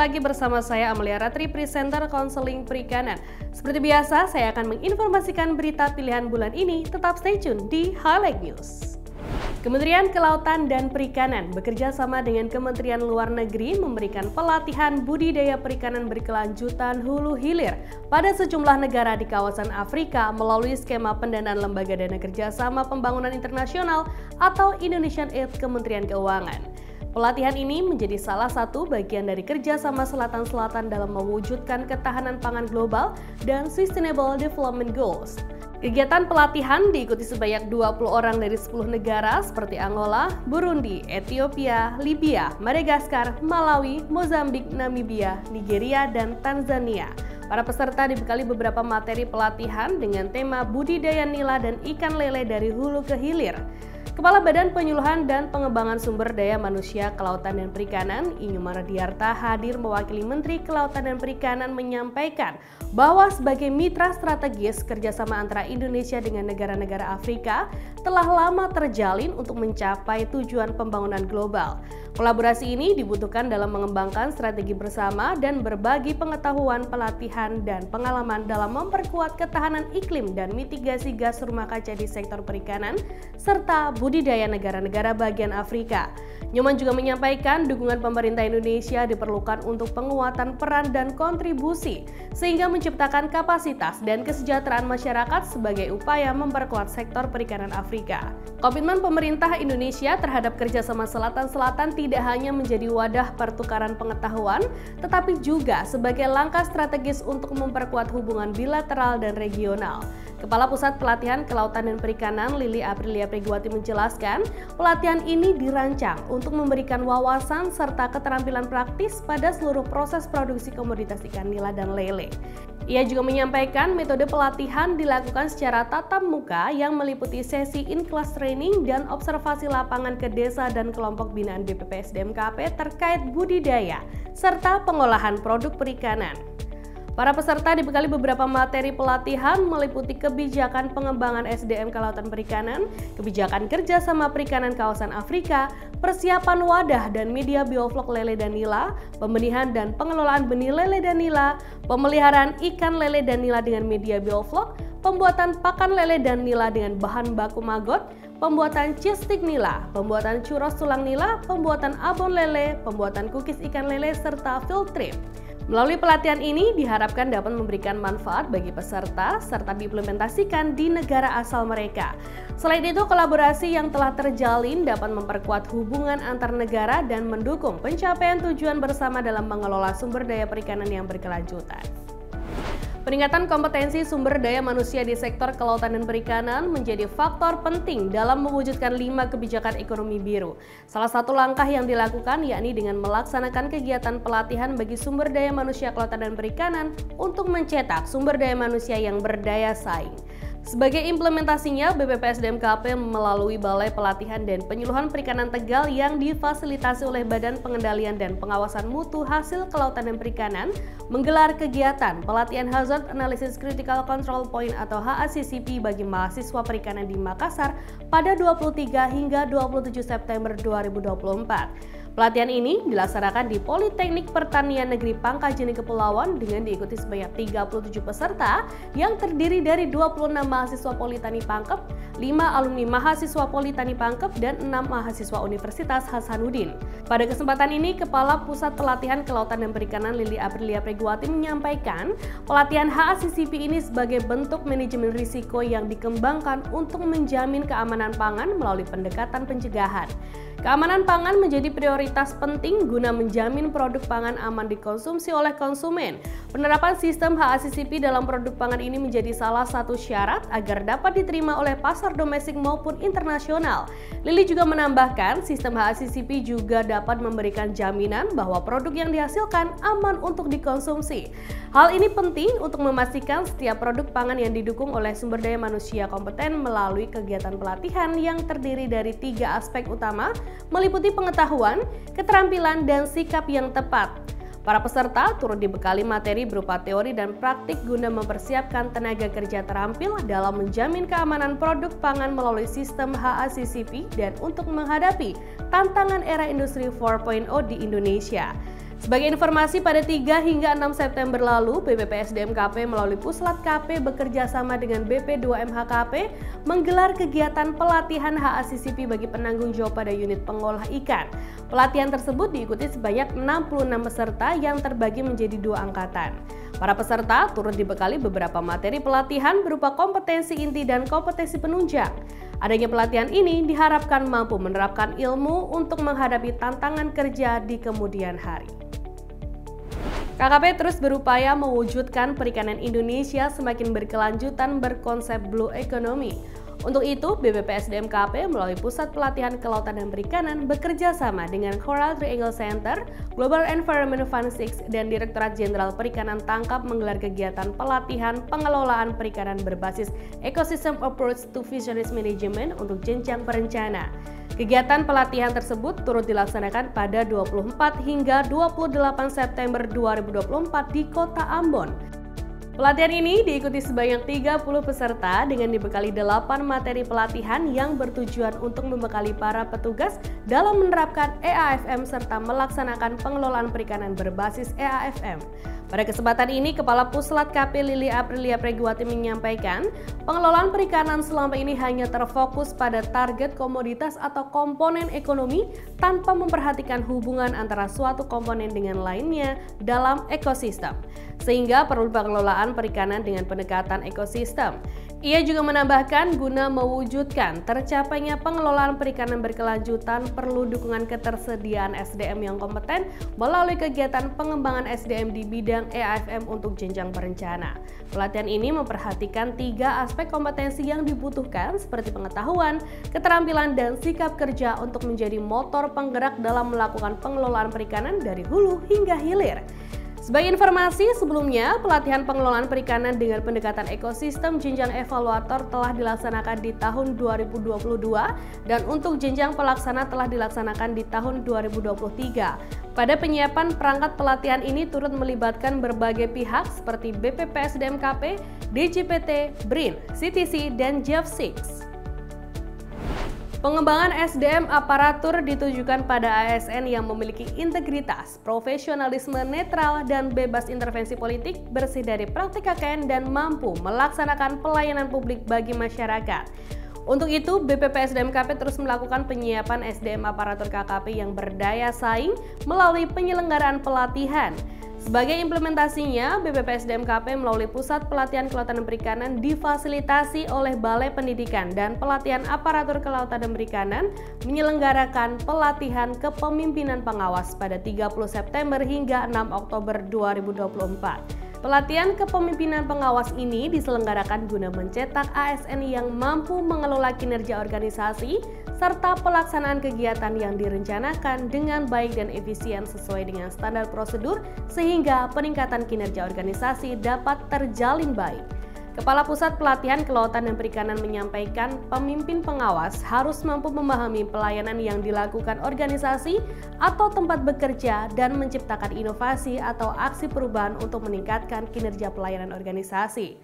lagi bersama saya Amelia Ratri, presenter konseling perikanan. Seperti biasa, saya akan menginformasikan berita pilihan bulan ini. Tetap stay tune di Highlight News. Kementerian Kelautan dan Perikanan bekerja sama dengan Kementerian Luar Negeri memberikan pelatihan budidaya perikanan berkelanjutan hulu hilir pada sejumlah negara di kawasan Afrika melalui skema pendanaan Lembaga Dana Kerjasama Pembangunan Internasional atau Indonesian Aid Kementerian Keuangan. Pelatihan ini menjadi salah satu bagian dari kerjasama Selatan-Selatan dalam mewujudkan ketahanan pangan global dan Sustainable Development Goals. Kegiatan pelatihan diikuti sebanyak 20 orang dari 10 negara seperti Angola, Burundi, Ethiopia, Libya, Madagaskar, Malawi, Mozambik, Namibia, Nigeria, dan Tanzania. Para peserta dibekali beberapa materi pelatihan dengan tema budidaya nila dan ikan lele dari hulu ke hilir. Kepala Badan Penyuluhan dan Pengembangan Sumber Daya Manusia Kelautan dan Perikanan, Inyumar Diarta hadir mewakili Menteri Kelautan dan Perikanan menyampaikan bahwa sebagai mitra strategis kerjasama antara Indonesia dengan negara-negara Afrika telah lama terjalin untuk mencapai tujuan pembangunan global. Kolaborasi ini dibutuhkan dalam mengembangkan strategi bersama dan berbagi pengetahuan, pelatihan, dan pengalaman dalam memperkuat ketahanan iklim dan mitigasi gas rumah kaca di sektor perikanan, serta budidaya negara-negara bagian Afrika. Nyoman juga menyampaikan dukungan pemerintah Indonesia diperlukan untuk penguatan peran dan kontribusi sehingga menciptakan kapasitas dan kesejahteraan masyarakat sebagai upaya memperkuat sektor perikanan Afrika. Komitmen pemerintah Indonesia terhadap kerjasama Selatan-Selatan tidak hanya menjadi wadah pertukaran pengetahuan, tetapi juga sebagai langkah strategis untuk memperkuat hubungan bilateral dan regional. Kepala Pusat Pelatihan Kelautan dan Perikanan Lili Aprilia Prigwati menjelaskan, pelatihan ini dirancang untuk memberikan wawasan serta keterampilan praktis pada seluruh proses produksi komoditas ikan nila dan lele. Ia juga menyampaikan metode pelatihan dilakukan secara tatap muka yang meliputi sesi in-class training dan observasi lapangan ke desa dan kelompok binaan BPPSDMKP terkait budidaya serta pengolahan produk perikanan. Para peserta dibekali beberapa materi pelatihan meliputi kebijakan pengembangan SDM Kelautan Perikanan, kebijakan kerjasama perikanan kawasan Afrika, persiapan wadah dan media bioflok lele dan nila, pembenihan dan pengelolaan benih lele dan nila, pemeliharaan ikan lele dan nila dengan media bioflok, pembuatan pakan lele dan nila dengan bahan baku maggot, pembuatan cheese stick nila, pembuatan churros tulang nila, pembuatan abon lele, pembuatan cookies ikan lele, serta field trip. Melalui pelatihan ini diharapkan dapat memberikan manfaat bagi peserta serta diimplementasikan di negara asal mereka. Selain itu, kolaborasi yang telah terjalin dapat memperkuat hubungan antar negara dan mendukung pencapaian tujuan bersama dalam mengelola sumber daya perikanan yang berkelanjutan. Peningkatan kompetensi sumber daya manusia di sektor kelautan dan perikanan menjadi faktor penting dalam mewujudkan 5 kebijakan ekonomi biru. Salah satu langkah yang dilakukan yakni dengan melaksanakan kegiatan pelatihan bagi sumber daya manusia kelautan dan perikanan untuk mencetak sumber daya manusia yang berdaya saing. Sebagai implementasinya, BPPSDMKP melalui Balai Pelatihan dan Penyuluhan Perikanan Tegal yang difasilitasi oleh Badan Pengendalian dan Pengawasan Mutu Hasil Kelautan dan Perikanan menggelar kegiatan pelatihan Hazard Analysis Critical Control Point atau HACCP bagi mahasiswa perikanan di Makassar pada 23 hingga 27 September 2024. Pelatihan ini dilaksanakan di Politeknik Pertanian Negeri Pangkajene Kepulauan dengan diikuti sebanyak 37 peserta yang terdiri dari 26 mahasiswa Politani Pangkep, 5 alumni mahasiswa Politani Pangkep, dan 6 mahasiswa Universitas Hasanuddin. Pada kesempatan ini, Kepala Pusat Pelatihan Kelautan dan Perikanan Lili Aprilia Prigwati menyampaikan pelatihan HACCP ini sebagai bentuk manajemen risiko yang dikembangkan untuk menjamin keamanan pangan melalui pendekatan pencegahan. Keamanan pangan menjadi prioritas penting guna menjamin produk pangan aman dikonsumsi oleh konsumen. Penerapan sistem HACCP dalam produk pangan ini menjadi salah satu syarat agar dapat diterima oleh pasar domestik maupun internasional. Lili juga menambahkan, sistem HACCP juga dapat memberikan jaminan bahwa produk yang dihasilkan aman untuk dikonsumsi. Hal ini penting untuk memastikan setiap produk pangan yang didukung oleh sumber daya manusia kompeten melalui kegiatan pelatihan yang terdiri dari 3 aspek utama, meliputi pengetahuan, keterampilan, dan sikap yang tepat. Para peserta turut dibekali materi berupa teori dan praktik guna mempersiapkan tenaga kerja terampil dalam menjamin keamanan produk pangan melalui sistem HACCP dan untuk menghadapi tantangan era industri 4.0 di Indonesia. Sebagai informasi, pada 3 hingga 6 September lalu, BPPSDM-KP melalui Puslat KP bekerja sama dengan BP2MHKP menggelar kegiatan pelatihan HACCP bagi penanggung jawab pada unit pengolah ikan. Pelatihan tersebut diikuti sebanyak 66 peserta yang terbagi menjadi 2 angkatan. Para peserta turut dibekali beberapa materi pelatihan berupa kompetensi inti dan kompetensi penunjang. Adanya pelatihan ini diharapkan mampu menerapkan ilmu untuk menghadapi tantangan kerja di kemudian hari. KKP terus berupaya mewujudkan perikanan Indonesia semakin berkelanjutan berkonsep Blue Economy. Untuk itu, BPPSDM-KP melalui Pusat Pelatihan Kelautan dan Perikanan bekerja sama dengan Coral Triangle Center, Global Environment Fund 6, dan Direktorat Jenderal Perikanan Tangkap menggelar kegiatan pelatihan pengelolaan perikanan berbasis Ecosystem Approach to Fisheries Management untuk jenjang perencana. Kegiatan pelatihan tersebut turut dilaksanakan pada 24 hingga 28 September 2024 di Kota Ambon. Pelatihan ini diikuti sebanyak 30 peserta dengan dibekali 8 materi pelatihan yang bertujuan untuk membekali para petugas dalam menerapkan EAFM serta melaksanakan pengelolaan perikanan berbasis EAFM. Pada kesempatan ini, Kepala Puslat KP Lili Aprilia Preguati menyampaikan, pengelolaan perikanan selama ini hanya terfokus pada target komoditas atau komponen ekonomi tanpa memperhatikan hubungan antara suatu komponen dengan lainnya dalam ekosistem, sehingga perlu pengelolaan perikanan dengan pendekatan ekosistem. Ia juga menambahkan, guna mewujudkan tercapainya pengelolaan perikanan berkelanjutan perlu dukungan ketersediaan SDM yang kompeten melalui kegiatan pengembangan SDM di bidang EAFM untuk jenjang perencana. Pelatihan ini memperhatikan 3 aspek kompetensi yang dibutuhkan seperti pengetahuan, keterampilan, dan sikap kerja untuk menjadi motor penggerak dalam melakukan pengelolaan perikanan dari hulu hingga hilir. Sebagai informasi, sebelumnya pelatihan pengelolaan perikanan dengan pendekatan ekosistem jenjang evaluator telah dilaksanakan di tahun 2022 dan untuk jenjang pelaksana telah dilaksanakan di tahun 2023. Pada penyiapan perangkat pelatihan ini turut melibatkan berbagai pihak seperti BPPSDM-KP, DJPT, BRIN, CTC, dan JAV6. Pengembangan SDM aparatur ditujukan pada ASN yang memiliki integritas, profesionalisme netral, dan bebas intervensi politik, bersih dari praktik KKN, dan mampu melaksanakan pelayanan publik bagi masyarakat. Untuk itu, BPPSDM-KP terus melakukan penyiapan SDM aparatur KKP yang berdaya saing melalui penyelenggaraan pelatihan. Sebagai implementasinya, BPPSDM-KP melalui Pusat Pelatihan Kelautan dan Perikanan difasilitasi oleh Balai Pendidikan dan Pelatihan Aparatur Kelautan dan Perikanan menyelenggarakan pelatihan kepemimpinan pengawas pada 30 September hingga 6 Oktober 2024. Pelatihan kepemimpinan pengawas ini diselenggarakan guna mencetak ASN yang mampu mengelola kinerja organisasi serta pelaksanaan kegiatan yang direncanakan dengan baik dan efisien sesuai dengan standar prosedur sehingga peningkatan kinerja organisasi dapat terjalin baik. Kepala Pusat Pelatihan Kelautan dan Perikanan menyampaikan pemimpin pengawas harus mampu memahami pelayanan yang dilakukan organisasi atau tempat bekerja dan menciptakan inovasi atau aksi perubahan untuk meningkatkan kinerja pelayanan organisasi.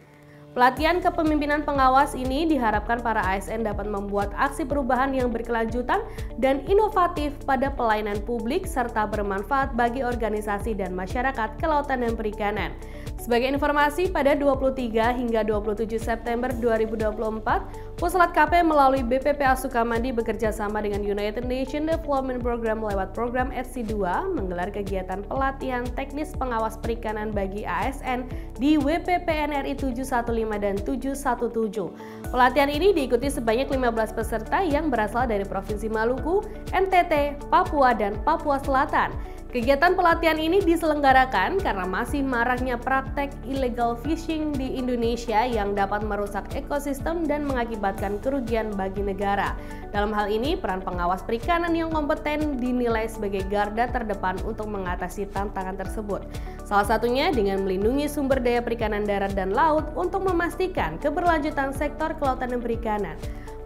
Pelatihan kepemimpinan pengawas ini diharapkan para ASN dapat membuat aksi perubahan yang berkelanjutan dan inovatif pada pelayanan publik serta bermanfaat bagi organisasi dan masyarakat kelautan dan perikanan. Sebagai informasi, pada 23 hingga 27 September 2024, Puslat KP melalui BPPA Sukamandi bekerja sama dengan United Nations Development Program lewat program FC2 menggelar kegiatan pelatihan teknis pengawas perikanan bagi ASN di WPPNRI 715 dan 717. Pelatihan ini diikuti sebanyak 15 peserta yang berasal dari Provinsi Maluku, NTT, Papua, dan Papua Selatan. Kegiatan pelatihan ini diselenggarakan karena masih maraknya praktek illegal fishing di Indonesia yang dapat merusak ekosistem dan mengakibatkan kerugian bagi negara. Dalam hal ini, peran pengawas perikanan yang kompeten dinilai sebagai garda terdepan untuk mengatasi tantangan tersebut. Salah satunya dengan melindungi sumber daya perikanan darat dan laut untuk memastikan keberlanjutan sektor kelautan dan perikanan.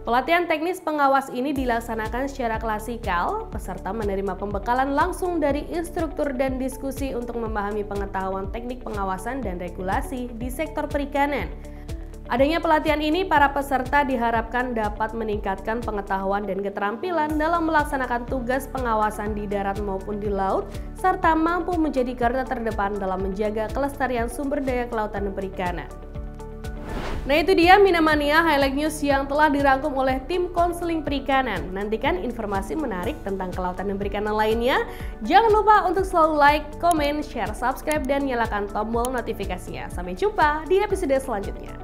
Pelatihan teknis pengawas ini dilaksanakan secara klasikal, peserta menerima pembekalan langsung dari instruktur dan diskusi untuk memahami pengetahuan teknik pengawasan dan regulasi di sektor perikanan. Adanya pelatihan ini, para peserta diharapkan dapat meningkatkan pengetahuan dan keterampilan dalam melaksanakan tugas pengawasan di darat maupun di laut, serta mampu menjadi garda terdepan dalam menjaga kelestarian sumber daya kelautan dan perikanan. Nah, itu dia Minamania Highlight News yang telah dirangkum oleh tim konseling perikanan. Nantikan informasi menarik tentang kelautan dan perikanan lainnya. Jangan lupa untuk selalu like, komen, share, subscribe, dan nyalakan tombol notifikasinya. Sampai jumpa di episode selanjutnya.